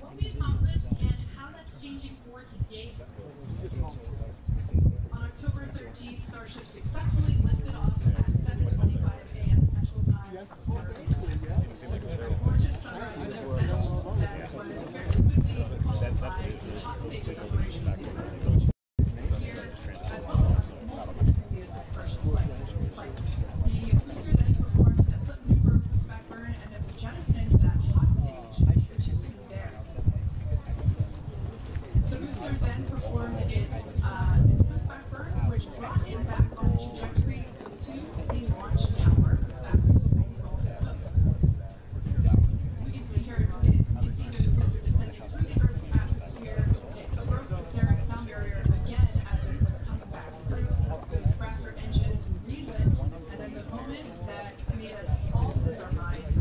what we accomplished and how that's changing for today. On October 13th, Starship successfully lifted off at 7:25 a.m. Central Time from Starbase. A gorgeous sunrise descent that was very quickly followed by a hot stage celebration here, as well as multiple previous Starship flights. The booster then performed a flip maneuver boost back burn and then jettisoned that hot stage, which you see there. The booster then performed its boost back burn, which brought it back on the trajectory to the launch tower back to the Gulf Coast. We can see here, the booster descending through the Earth's atmosphere. It broke the sound barrier again as it was coming back through. Those Raptor engines relit, and then the moment that made us all lose our minds,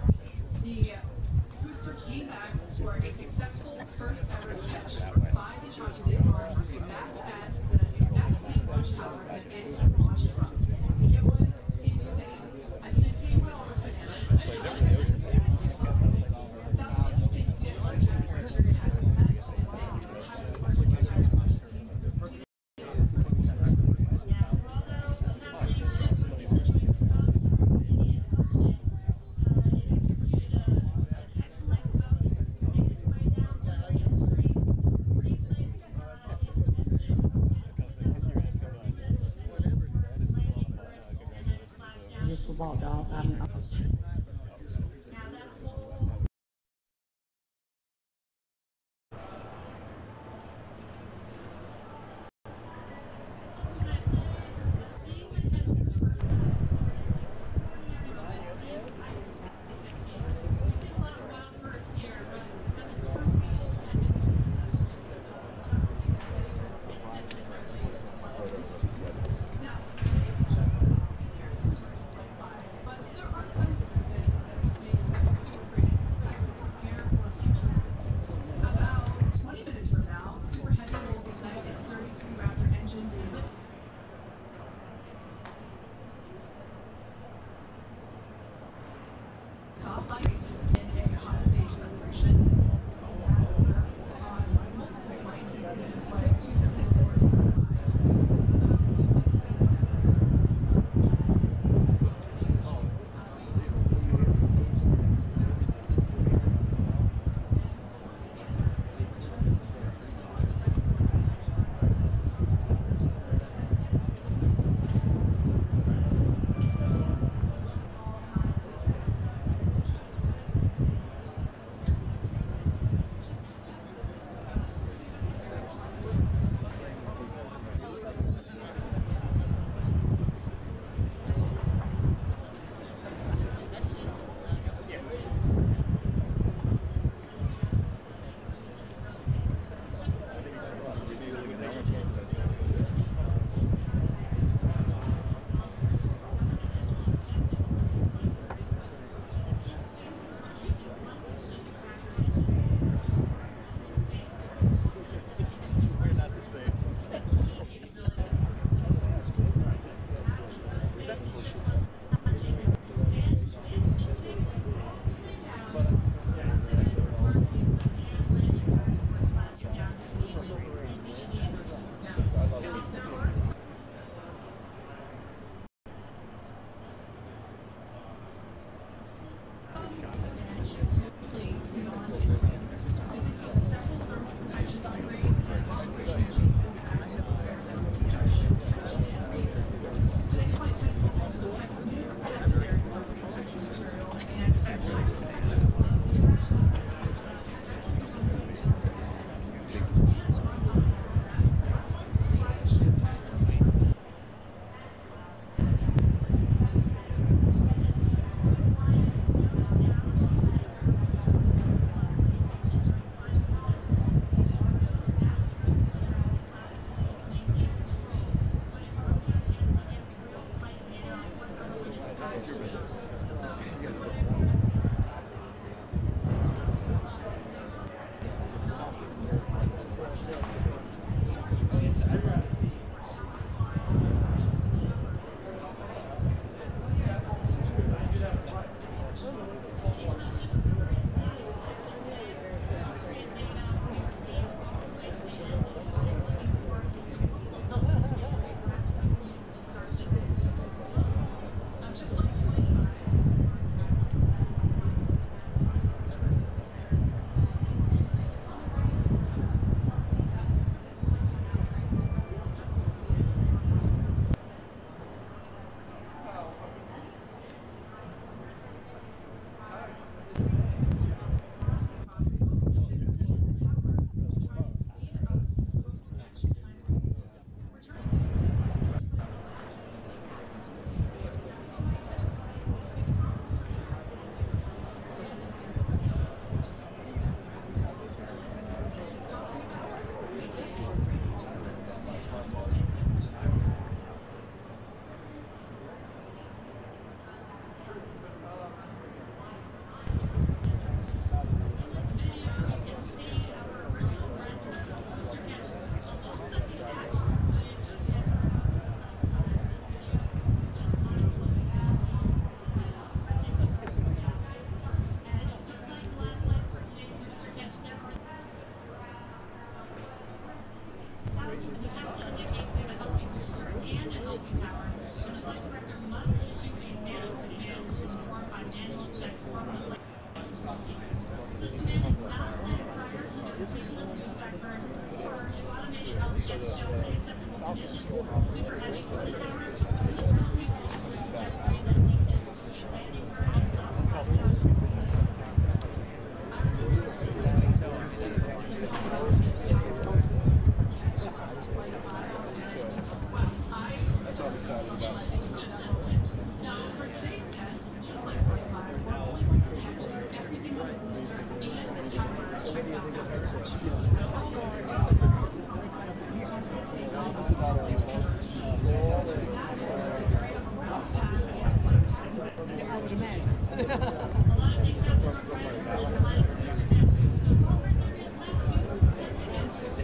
the booster came back for a successful first ever catch by the chopstick arms back at the exact same launch tower that it launched from. It was insane. As you can see, it went all bananas. That's the distinct feel of the picture it had met, and thanks to the entire Spartan entire launch team.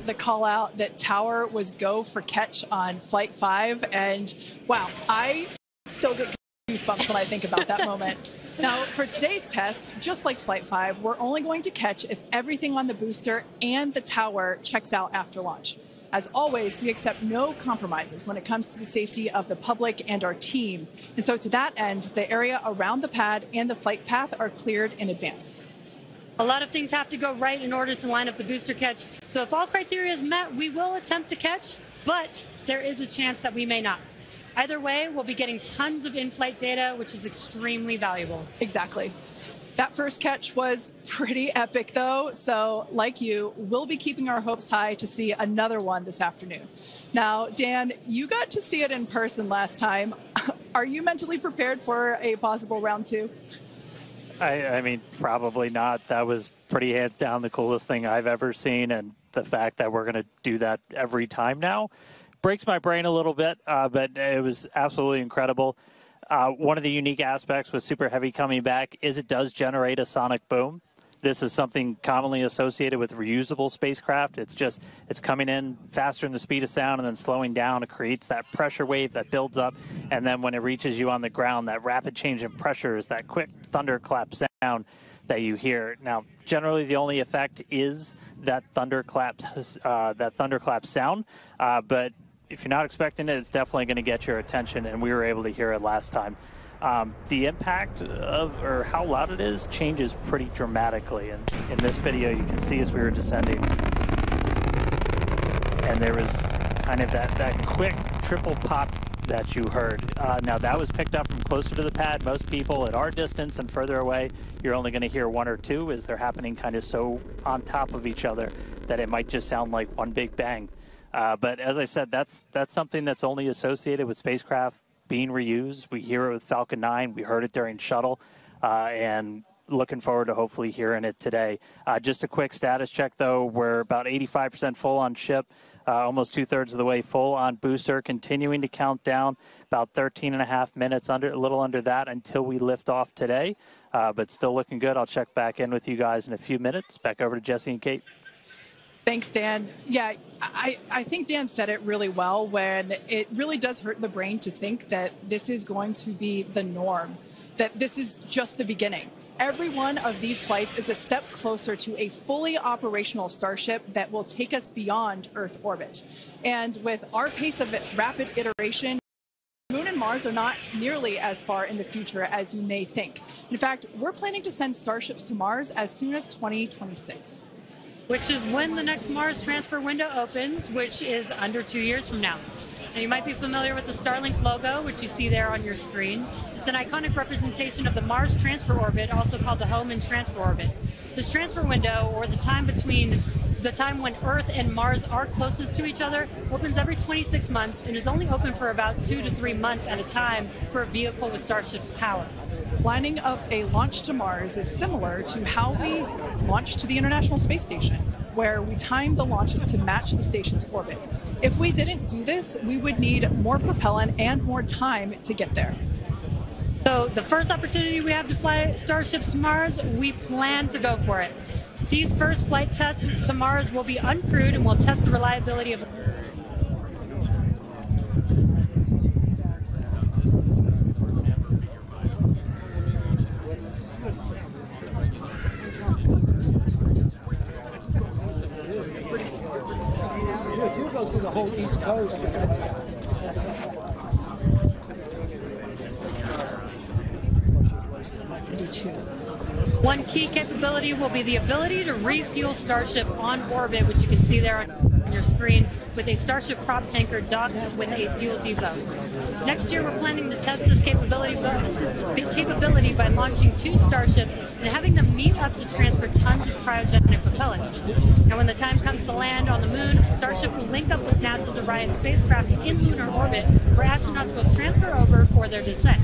The call out that Tower was go for catch on Flight 5, and wow, I still get goosebumps when I think about that moment. Now, for today's test, just like Flight 5, we're only going to catch if everything on the booster and the tower checks out after launch. As always, we accept no compromises when it comes to the safety of the public and our team. And so to that end, the area around the pad and the flight path are cleared in advance. A lot of things have to go right in order to line up the booster catch. So if all criteria is met, we will attempt to catch, but there is a chance that we may not. Either way, we'll be getting tons of in-flight data, which is extremely valuable. Exactly. That first catch was pretty epic, though. So like you, we'll be keeping our hopes high to see another one this afternoon. Now, Dan, you got to see it in person last time. Are you mentally prepared for a possible round two? I mean, probably not. That was pretty hands down the coolest thing I've ever seen. And the fact that we're going to do that every time now breaks my brain a little bit, but it was absolutely incredible. One of the unique aspects with Super Heavy coming back is it does generate a sonic boom. This is something commonly associated with reusable spacecraft. It's coming in faster than the speed of sound and then slowing down. It creates that pressure wave that builds up. And then when it reaches you on the ground, that rapid change in pressure is that quick thunderclap sound that you hear. Now, generally the only effect is that thunderclap sound. But if you're not expecting it, it's definitely going to get your attention. And we were able to hear it last time. The impact of, or how loud it is, changes pretty dramatically. And in this video, you can see as we were descending, and there was kind of that quick triple pop that you heard. Now, that was picked up from closer to the pad. Most people at our distance and further away, you're only going to hear one or two as they're happening kind of so on top of each other that it might just sound like one big bang. But as I said, that's something that's only associated with spacecraft being reused. We hear it with Falcon 9. We heard it during Shuttle, and looking forward to hopefully hearing it today. Just a quick status check, though. We're about 85% full on ship, almost 2/3 of the way full on booster, continuing to count down about 13.5 minutes, a little under that, until we lift off today. But still looking good. I'll check back in with you guys in a few minutes. Back over to Jesse and Kate. Thanks, Dan. Yeah, I think Dan said it really well when it really does hurt the brain to think that this is going to be the norm, that this is just the beginning. Every one of these flights is a step closer to a fully operational Starship that will take us beyond Earth orbit. And with our pace of rapid iteration, Moon and Mars are not nearly as far in the future as you may think. In fact, we're planning to send Starships to Mars as soon as 2026. Which is when the next Mars transfer window opens, which is under 2 years from now. Now, you might be familiar with the Starlink logo, which you see there on your screen. It's an iconic representation of the Mars transfer orbit, also called the Hohmann transfer orbit. This transfer window, or the time between the time when Earth and Mars are closest to each other, opens every 26 months and is only open for about 2 to 3 months at a time for a vehicle with Starship's power. Lining up a launch to Mars is similar to how we launched to the International Space Station, where we timed the launches to match the station's orbit. If we didn't do this, we would need more propellant and more time to get there. So the first opportunity we have to fly Starships to Mars, we plan to go for it. These first flight tests to Mars will be uncrewed and will test the reliability of You go through the whole East Coast. 92. One key capability will be the ability to refuel Starship on orbit, which you can see there on your screen, with a Starship prop tanker docked with a fuel depot. Next year, we're planning to test this capability by launching 2 Starships and having them meet up to transfer tons of cryogenic propellants. Now, when the time comes to land on the moon, Starship will link up with NASA's Orion spacecraft in lunar orbit, where astronauts will transfer over for their descent.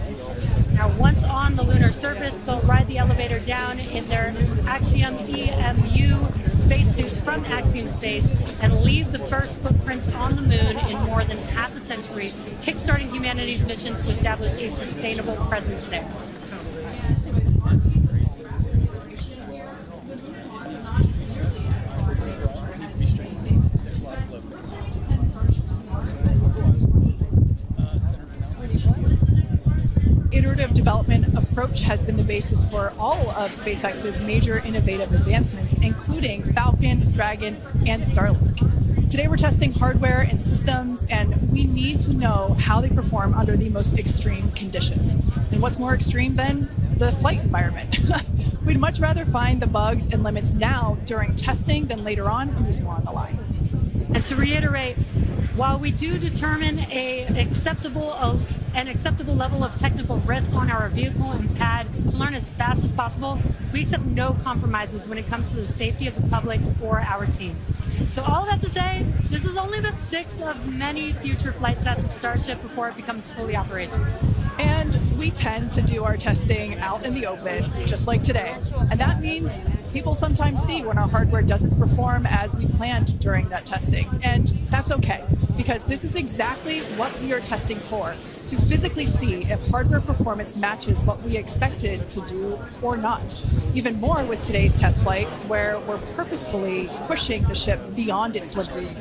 Now, once on the lunar surface, they'll ride the elevator down in their Axiom EMU spacesuits from Axiom Space and leave the first footprints on the moon in more than half a century, kickstarting humanity's mission to establish a sustainable presence there. Iterative development approach has been the basis for all of SpaceX's major innovative advancements, including Falcon, Dragon, and Starlink. Today we're testing hardware and systems, and we need to know how they perform under the most extreme conditions. And what's more extreme than the flight environment? We'd much rather find the bugs and limits now during testing than later on when there's more on the line. And to reiterate, while we do determine an acceptable level of technical risk on our vehicle and pad to learn as fast as possible, we accept no compromises when it comes to the safety of the public or our team. So all that to say, this is only the 6th of many future flight tests of Starship before it becomes fully operational. And we tend to do our testing out in the open, just like today. And that means people sometimes see when our hardware doesn't perform as we planned during that testing. And that's okay, because this is exactly what we are testing for, to physically see if hardware performance matches what we expected to do or not. Even more with today's test flight, where we're purposefully pushing the ship beyond its limits.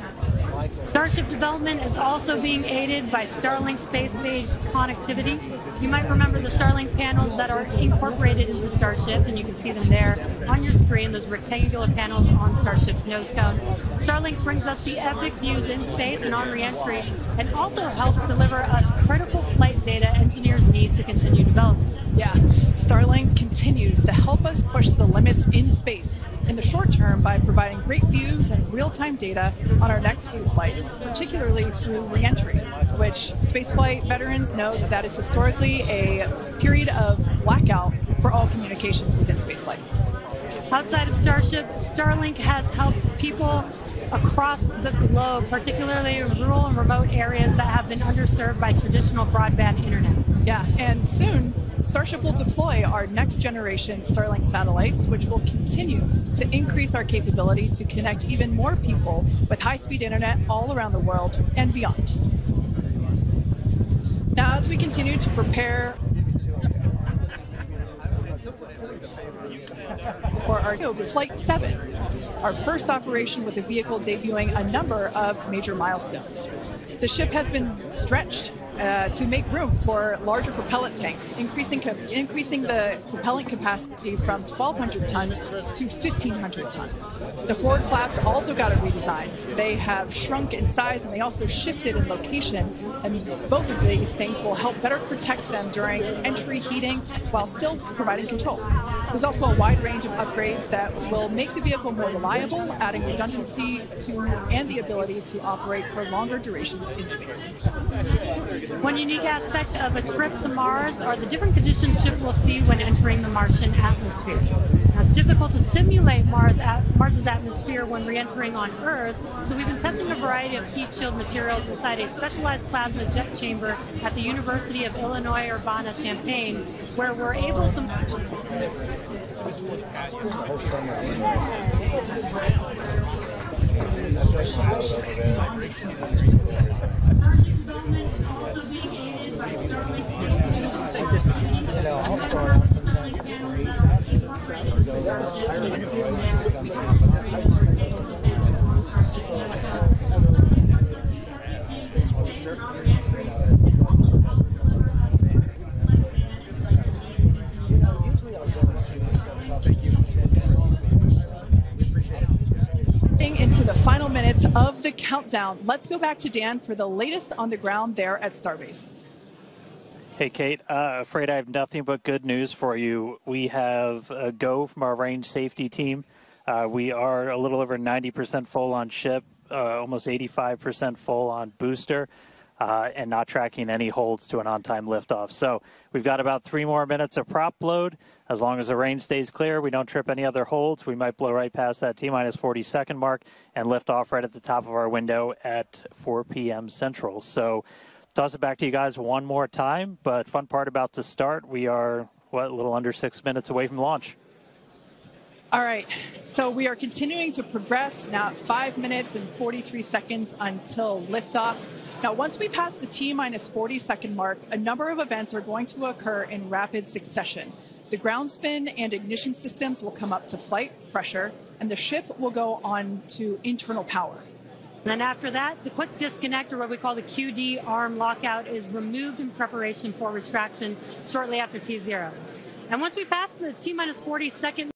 Starship development is also being aided by Starlink space-based connectivity. You might remember the Starlink panels that are incorporated into Starship, and you can see them there on your screen, those rectangular panels on Starship's nose cone. Starlink brings us the epic views in space and on re-entry, and also helps deliver us critical flight data engineers need to continue development. Yeah, Starlink continues to help us push the limits in space in the short term by providing great views and real-time data on our next few flights, particularly through re-entry, which spaceflight veterans know that is historically a period of blackout for all communications within spaceflight. Outside of Starship, Starlink has helped people across the globe, particularly in rural and remote areas that have been underserved by traditional broadband internet. Yeah, and soon, Starship will deploy our next generation Starlink satellites, which will continue to increase our capability to connect even more people with high-speed internet all around the world and beyond. Now, as we continue to prepare for our Flight 7, our first operation with the vehicle debuting a number of major milestones. The ship has been stretched to make room for larger propellant tanks, increasing the propellant capacity from 1,200 tons to 1,500 tons. The forward flaps also got a redesign. They have shrunk in size and they also shifted in location, and both of these things will help better protect them during entry heating while still providing control. There's also a wide range of upgrades that will make the vehicle more reliable, adding redundancy to and the ability to operate for longer durations in space. One unique aspect of a trip to Mars are the different conditions ship will see when entering the Martian atmosphere. Now, it's difficult to simulate Mars's atmosphere when re-entering on Earth, so we've been testing a variety of heat shield materials inside a specialized plasma jet chamber at the University of Illinois Urbana-Champaign, where we're able to development is also being aided by Starlink into the final minutes of the countdown, let's go back to Dan for the latest on the ground there at Starbase. Hey, Kate, afraid I have nothing but good news for you. We have a go from our range safety team. We are a little over 90% full on ship, almost 85% full on booster, and not tracking any holds to an on-time liftoff. So we've got about 3 more minutes of prop load. As long as the range stays clear, we don't trip any other holds, we might blow right past that T-minus 40-second mark and lift off right at the top of our window at 4 p.m. Central. So toss it back to you guys one more time, but fun part about to start, we are, a little under 6 minutes away from launch. All right, so we are continuing to progress now at 5 minutes and 43 seconds until liftoff. Now, once we pass the T-minus 40-second mark, a number of events are going to occur in rapid succession. The ground spin and ignition systems will come up to flight pressure, and the ship will go on to internal power. Then after that, the quick disconnect, or what we call the QD arm lockout, is removed in preparation for retraction shortly after T0. And once we pass the T-minus 40-second,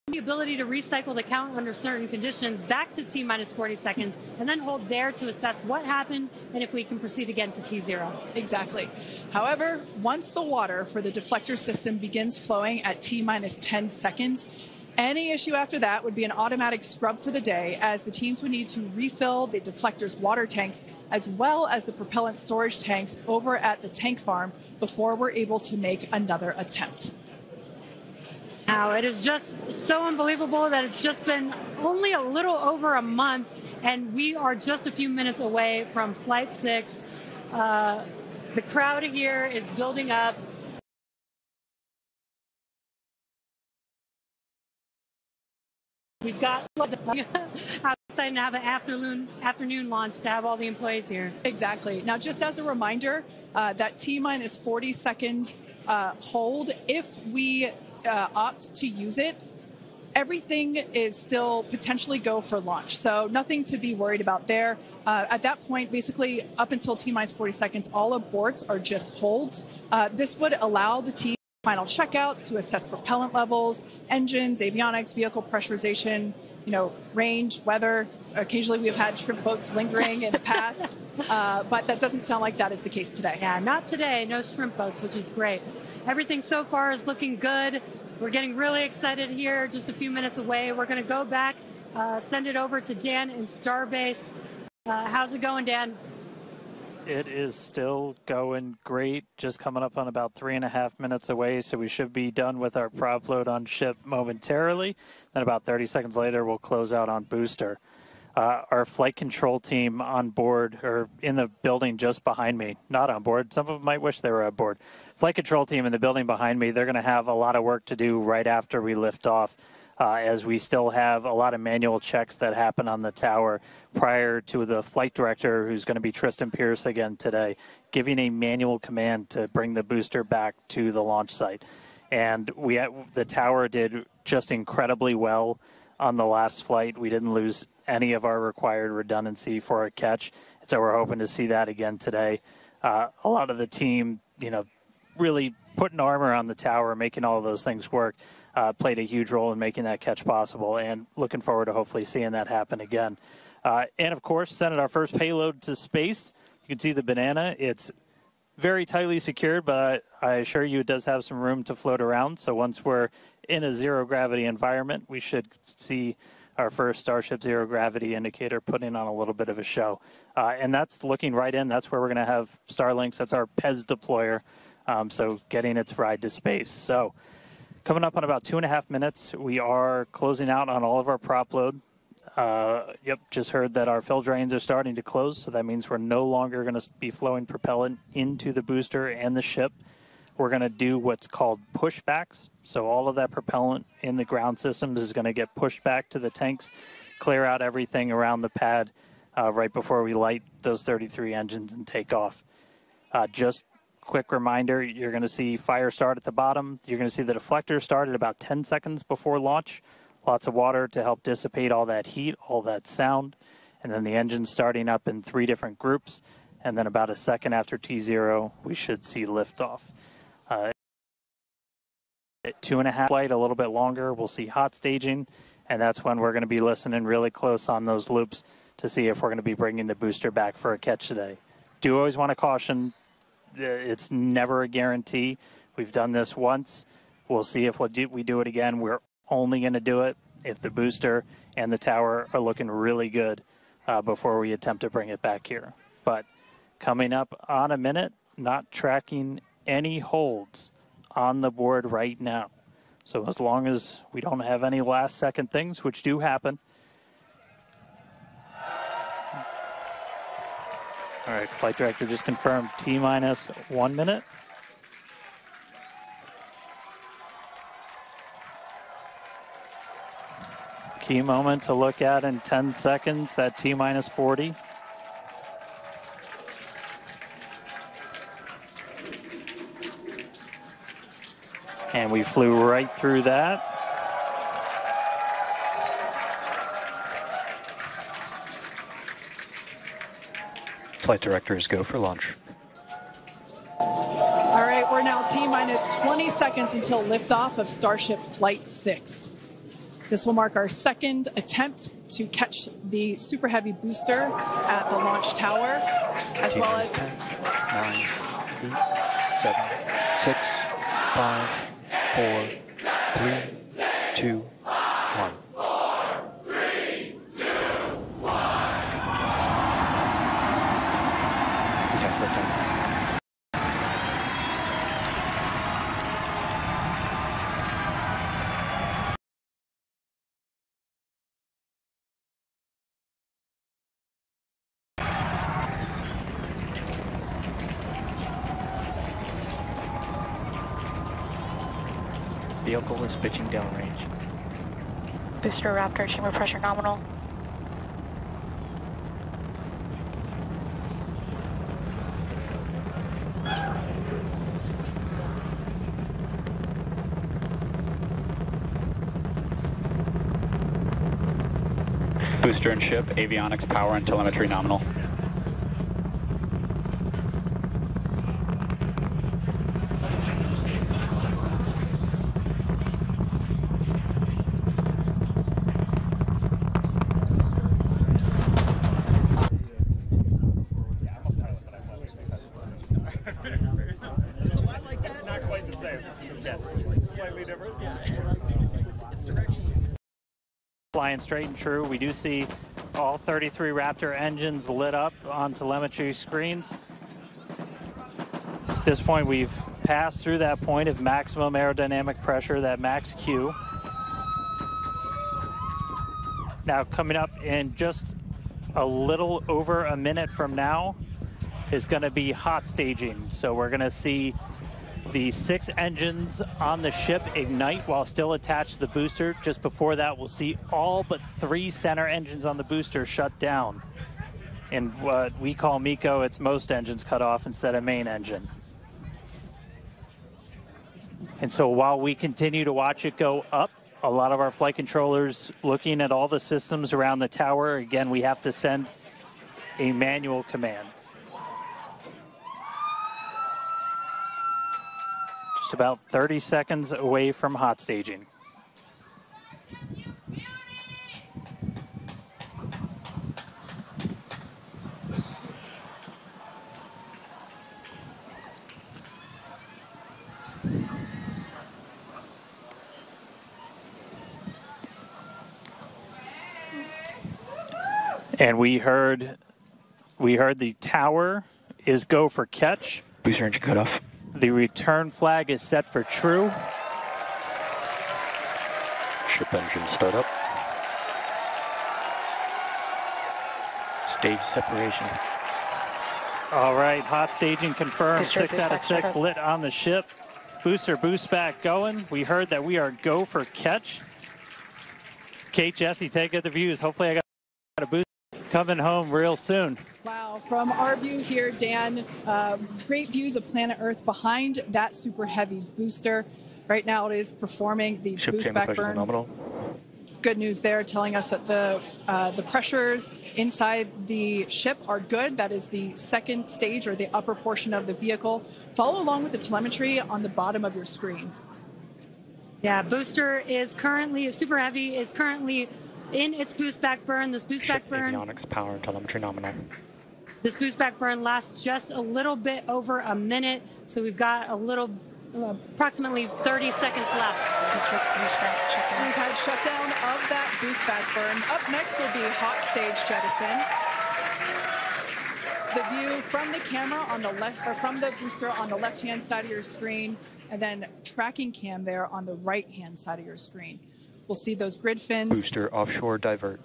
the ability to recycle the count under certain conditions back to T-minus 40 seconds, and then hold there to assess what happened and if we can proceed again to T0. Exactly. However, once the water for the deflector system begins flowing at T-minus 10 seconds, any issue after that would be an automatic scrub for the day, as the teams would need to refill the deflector's water tanks as well as the propellant storage tanks over at the tank farm before we're able to make another attempt. Now, it is just so unbelievable that it's just been only a little over a month, and we are just a few minutes away from Flight 6. The crowd here is building up. We've got how exciting to have an afternoon launch to have all the employees here. Exactly. Now, just as a reminder, that T-minus 40-second hold, if we opt to use it, everything is still potentially go for launch. So nothing to be worried about there. At that point, basically, up until T-minus 40 seconds, all aborts are just holds. This would allow the team final checkouts to assess propellant levels, engines, avionics, vehicle pressurization, range, weather. Occasionally we've had shrimp boats lingering in the past, but that doesn't sound like that is the case today. Yeah, not today. No shrimp boats, which is great. Everything so far is looking good. We're getting really excited here, just a few minutes away. We're going to go back, send it over to Dan in Starbase. How's it going, Dan? It is still going great, just coming up on about 3.5 minutes away, so we should be done with our prop load on ship momentarily. Then about 30 seconds later, we'll close out on booster. Our flight control team on board, or in the building just behind me, not on board. Some of them might wish they were on board. Flight control team in the building behind me, they're going to have a lot of work to do right after we lift off, as we still have a lot of manual checks that happen on the tower prior to the flight director, who's going to be Tristan Pierce again today, giving a manual command to bring the booster back to the launch site. And the tower did just incredibly well on the last flight. We didn't lose any of our required redundancy for a catch, and so we're hoping to see that again today. A lot of the team, really putting armor on the tower, making all of those things work, played a huge role in making that catch possible, and looking forward to hopefully seeing that happen again. And of course, sending our first payload to space. You can see the banana. It's very tightly secured, but I assure you it does have some room to float around. So once we're in a zero gravity environment, we should see our first Starship zero gravity indicator putting on a little bit of a show. And that's looking right in. That's where we're going to have Starlinks. That's our PEZ deployer. So getting its ride to space. So coming up on about 2.5 minutes, we are closing out on all of our prop load. Just heard that our fill drains are starting to close, so that means we're no longer going to be flowing propellant into the booster and the ship. We're going to do what's called pushbacks. So all of that propellant in the ground systems is going to get pushed back to the tanks, clear out everything around the pad right before we light those 33 engines and take off. Just quick reminder, you're going to see fire start at the bottom. You're going to see the deflector start at about 10 seconds before launch. Lots of water to help dissipate all that heat, all that sound. And then the engine starting up in 3 different groups. And then about a second after T0, we should see liftoff. At 2.5 flight, a little bit longer, we'll see hot staging. And that's when we're going to be listening really close on those loops to see if we're going to be bringing the booster back for a catch today. Do always want to caution, it's never a guarantee. We've done this once. We'll see if we do it again. We're only going to do it if the booster and the tower are looking really good before we attempt to bring it back here. But coming up on a minute, not tracking any holds on the board right now. So as long as we don't have any last second things, which do happen. All right, flight director just confirmed T-minus 1 minute. Key moment to look at in 10 seconds, that T-minus 40. And we flew right through that. Flight directors go for launch. All right, we're now T-minus 20 seconds until liftoff of Starship Flight 6. This will mark our second attempt to catch the Super Heavy booster at the launch tower, as well as 10, 9, 8, 7, 6, 5, 4, 3, 2, 1. Vehicle is pitching downrange. Booster Raptor, chamber pressure nominal. Booster and ship, avionics, power, and telemetry nominal. Flying straight and true. We do see all 33 Raptor engines lit up on telemetry screens. At this point, we've passed through that point of maximum aerodynamic pressure, that max Q. Now, coming up in just a little over a minute from now is going to be hot staging. So we're going to see the 6 engines on the ship ignite while still attached to the booster. Just before that, we'll see all but 3 center engines on the booster shut down. In what we call MECO, it's most engines cut off instead of main engine. And so while we continue to watch it go up, a lot of our flight controllers looking at all the systems around the tower. Again, we have to send a manual command. About 30 seconds away from hot staging. And we heard the tower is go for catch. Booster engine cut off. The return flag is set for true. Ship engine startup. Stage separation. All right, hot staging confirmed. Booster 6 out of 6 lit on the ship. Booster boost back going. We heard that we are go for catch. Kate, Jesse, take out the views. Hopefully I got a boost coming home real soon. Wow, from our view here, Dan, great views of planet Earth behind that Super Heavy booster. Right now it is performing the Ship boost chamber back pressure burn. nominal. Good news there, telling us that the pressures inside the ship are good. That is the second stage, or the upper portion of the vehicle. Follow along with the telemetry on the bottom of your screen. Yeah, booster is currently, Super Heavy is currently in its boost back burn. This boost back burn. Avionics, power, and telemetry nominal. This boost back burn lasts just a little bit over a minute, so we've got a little, approximately 30 seconds left. We've had shutdown of that boost back burn. Up next will be hot stage jettison. The view from the camera on the left, or from the booster on the left-hand side of your screen, and then tracking cam there on the right-hand side of your screen. We'll see those grid fins. Booster offshore divert.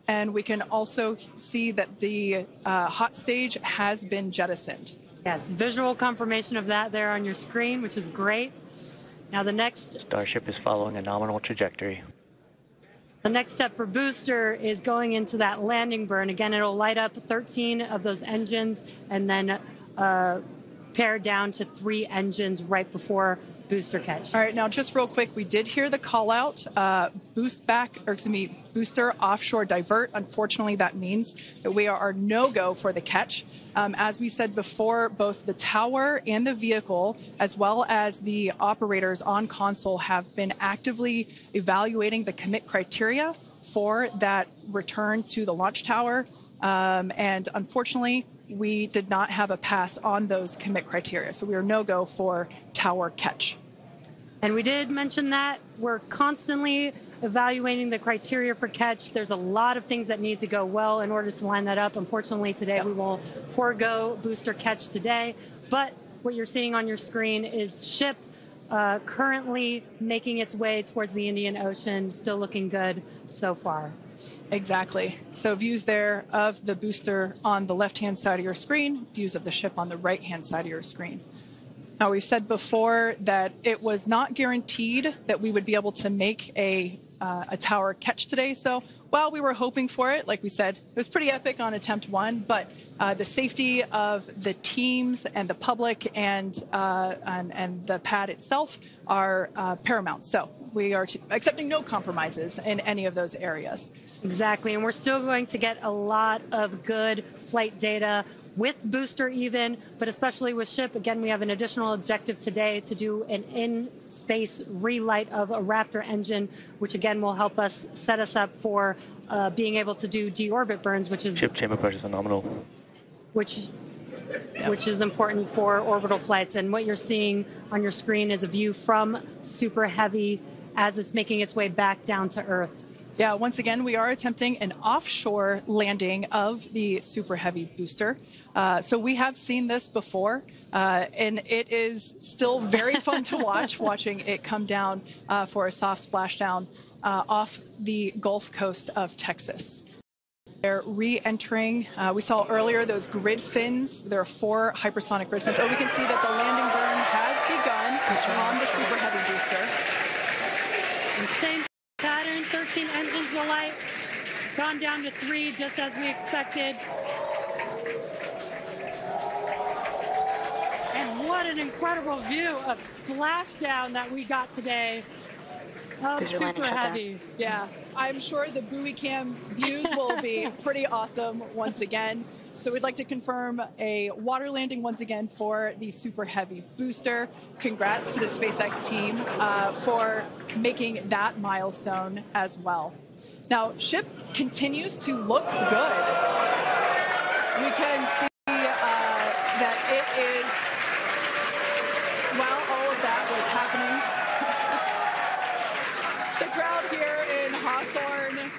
And we can also see that the hot stage has been jettisoned. Yes, visual confirmation of that there on your screen, which is great. Now the next... Starship is following a nominal trajectory. The next step for booster is going into that landing burn. Again, it'll light up 13 of those engines and then pare down to 3 engines right before booster catch. All right, now just real quick, we did hear the call out, booster offshore divert. Unfortunately, that means that we are no-go for the catch. As we said before, both the tower and the vehicle, as well as the operators on console, have been actively evaluating the commit criteria for that return to the launch tower. And unfortunately, we did not have a pass on those commit criteria. So we are no-go for tower catch. And we did mention that we're constantly evaluating the criteria for catch. There's a lot of things that need to go well in order to line that up. Unfortunately, today we will forego booster catch today. But what you're seeing on your screen is ship currently making its way towards the Indian Ocean, still looking good so far. Exactly. So views there of the booster on the left-hand side of your screen, views of the ship on the right-hand side of your screen. Now, we said before that it was not guaranteed that we would be able to make a tower catch today. So while we were hoping for it, like we said, it was pretty epic on attempt 1, but the safety of the teams and the public and the pad itself are paramount. So we are accepting no compromises in any of those areas. Exactly, and we're still going to get a lot of good flight data with booster even, but especially with ship. Again, we have an additional objective today to do an in-space relight of a Raptor engine, which again will help us set us up for being able to do deorbit burns, which is... Ship chamber pressure is nominal. Which is important for orbital flights. And what you're seeing on your screen is a view from Super Heavy as it's making its way back down to Earth. Yeah, once again, we are attempting an offshore landing of the Super Heavy booster. So we have seen this before, and it is still very fun to watch, watching it come down for a soft splashdown off the Gulf Coast of Texas. They're re-entering. We saw earlier those grid fins. There are 4 hypersonic grid fins. Oh, we can see that the landing burn has begun on the Super Heavy booster. And same pattern, 13 engines will light, gone down to 3 just as we expected. And what an incredible view of splashdown that we got today of Super Heavy. Yeah, I'm sure the buoy cam views will be pretty awesome once again. So we'd like to confirm a water landing once again for the Super Heavy booster. Congrats to the SpaceX team for making that milestone as well. Now, ship continues to look good. We can see that it is, while all of that was happening, the crowd here in Hawthorne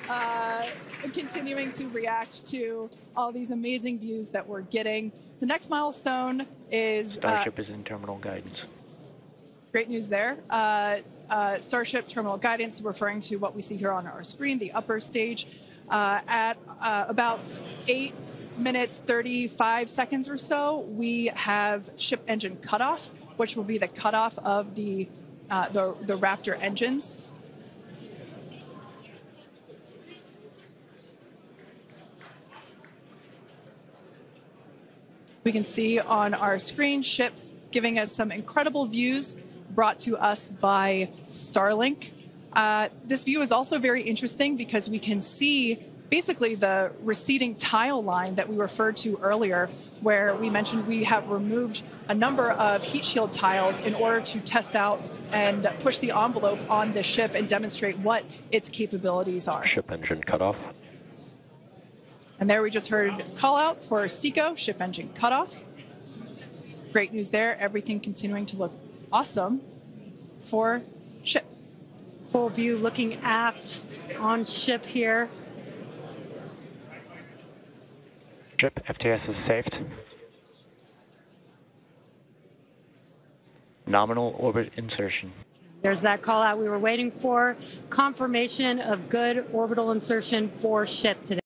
continuing to react to all these amazing views that we're getting. The next milestone is... Starship is in terminal guidance. Great news there. Starship terminal guidance, referring to what we see here on our screen, the upper stage, at about 8 minutes, 35 seconds or so, we have ship engine cutoff, which will be the cutoff of the Raptor engines. We can see on our screen ship giving us some incredible views brought to us by Starlink. This view is also very interesting because we can see basically the receding tile line that we referred to earlier, where we mentioned we have removed a number of heat shield tiles in order to test out and push the envelope on the ship and demonstrate what its capabilities are. Ship engine cutoff. And there we just heard call out for SECO, ship engine cutoff. Great news there. Everything continuing to look awesome for ship. Full view looking aft on ship here. Ship FTS is saved. Nominal orbit insertion. There's that call out we were waiting for. Confirmation of good orbital insertion for ship today.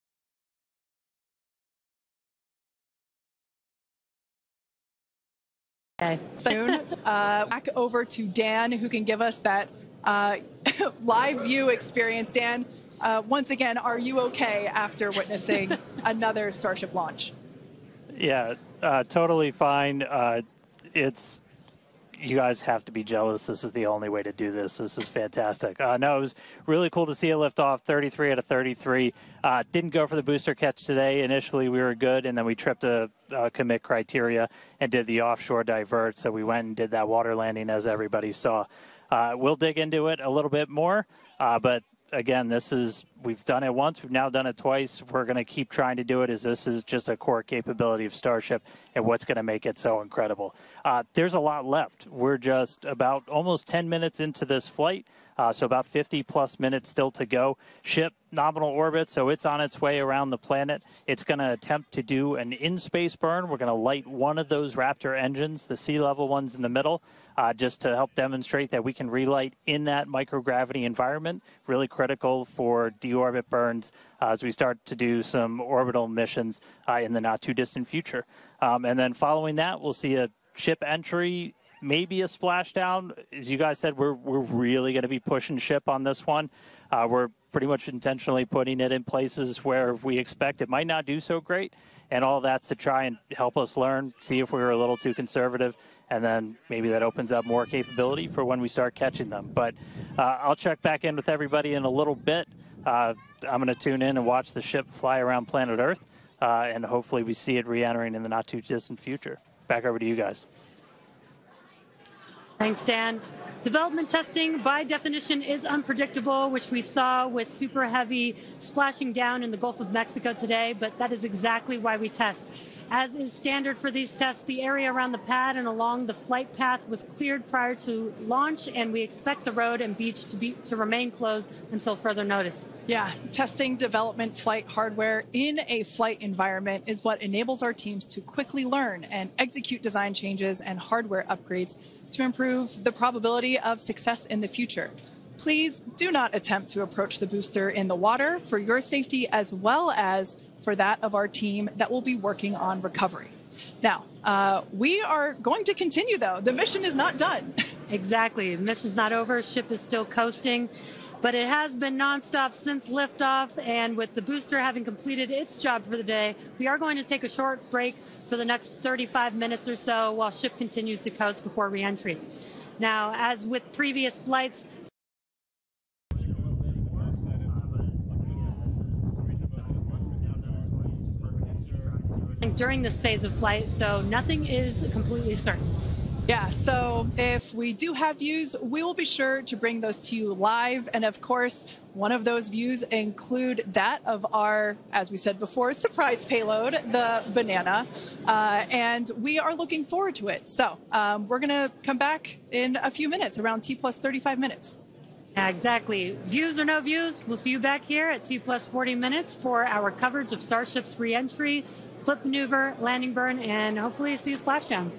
Soon, back over to Dan, who can give us that live view experience. Dan, once again, are you okay after witnessing another Starship launch? Yeah, totally fine. You guys have to be jealous. This is the only way to do this. This is fantastic. No, it was really cool to see it lift off 33 out of 33. Didn't go for the booster catch today. Initially, we were good, and then we tripped a commit criteria and did the offshore divert. So we went and did that water landing, as everybody saw. We'll dig into it a little bit more, but again, we've done it once, we've now done it twice. We're going to keep trying to do it, as this is just a core capability of Starship and what's going to make it so incredible. There's a lot left. We're just about almost 10 minutes into this flight, so about 50 plus minutes still to go. Ship nominal orbit, so it's on its way around the planet. It's going to attempt to do an in-space burn. We're going to light one of those Raptor engines, the sea level ones in the middle, just to help demonstrate that we can relight in that microgravity environment. Really critical for deorbit burns as we start to do some orbital missions in the not too distant future. And then following that, we'll see a ship entry, maybe a splashdown. As you guys said, we're really going to be pushing ship on this one. We're pretty much intentionally putting it in places where we expect it might not do so great, and all that's to try and help us learn, see if we were a little too conservative, and then maybe that opens up more capability for when we start catching them. But I'll check back in with everybody in a little bit. I'm going to tune in and watch the ship fly around planet Earth, and hopefully we see it re-entering in the not too distant future. Back over to you guys. Thanks, Dan. Development testing, by definition, is unpredictable, which we saw with super heavy splashing down in the Gulf of Mexico today, but that is exactly why we test. As is standard for these tests, the area around the pad and along the flight path was cleared prior to launch, and we expect the road and beach to remain closed until further notice. Yeah, testing development flight hardware in a flight environment is what enables our teams to quickly learn and execute design changes and hardware upgrades to improve the probability of success in the future. Please do not attempt to approach the booster in the water for your safety as well as for that of our team that will be working on recovery. Now, we are going to continue, though. The mission is not done. Exactly. The mission's not over. Ship is still coasting. But it has been nonstop since liftoff, and with the booster having completed its job for the day, we are going to take a short break for the next 35 minutes or so while ship continues to coast before re-entry. Now, as with previous flights, during this phase of flight, so nothing is completely certain. Yeah, so if we do have views, we will be sure to bring those to you live. And of course, one of those views include that of our, as we said before, surprise payload, the Banana. And we are looking forward to it. So we're going to come back in a few minutes, around T plus 35 minutes. Yeah, exactly. Views or no views, we'll see you back here at T plus 40 minutes for our coverage of Starship's re-entry, flip maneuver, landing burn, and hopefully see a splashdown.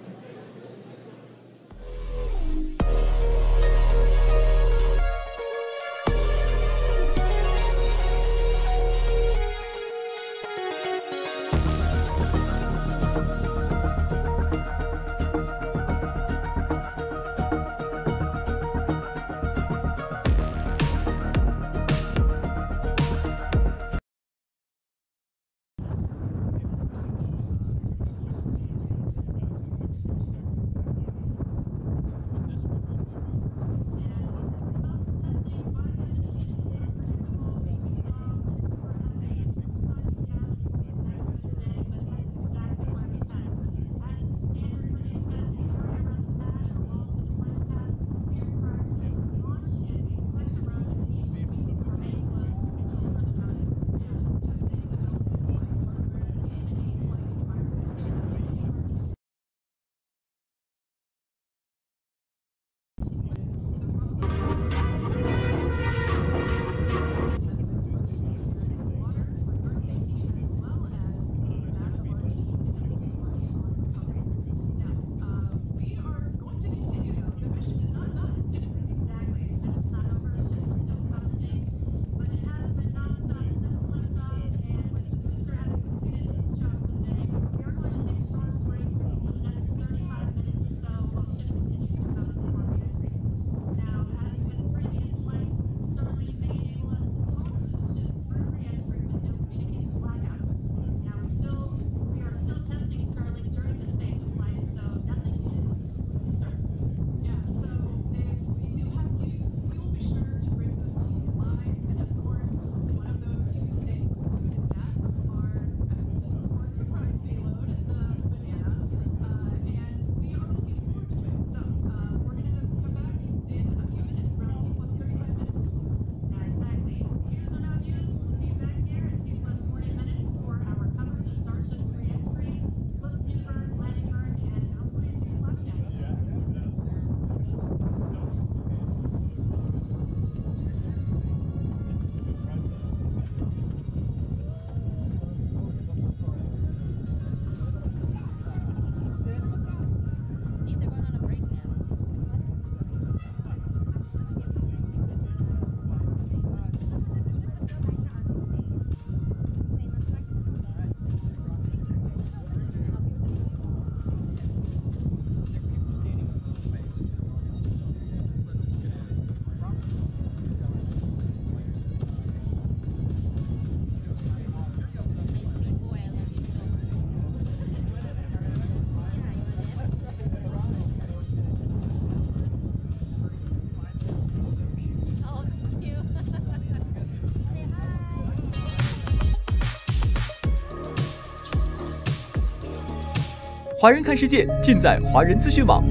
华人看世界，尽在华人资讯网。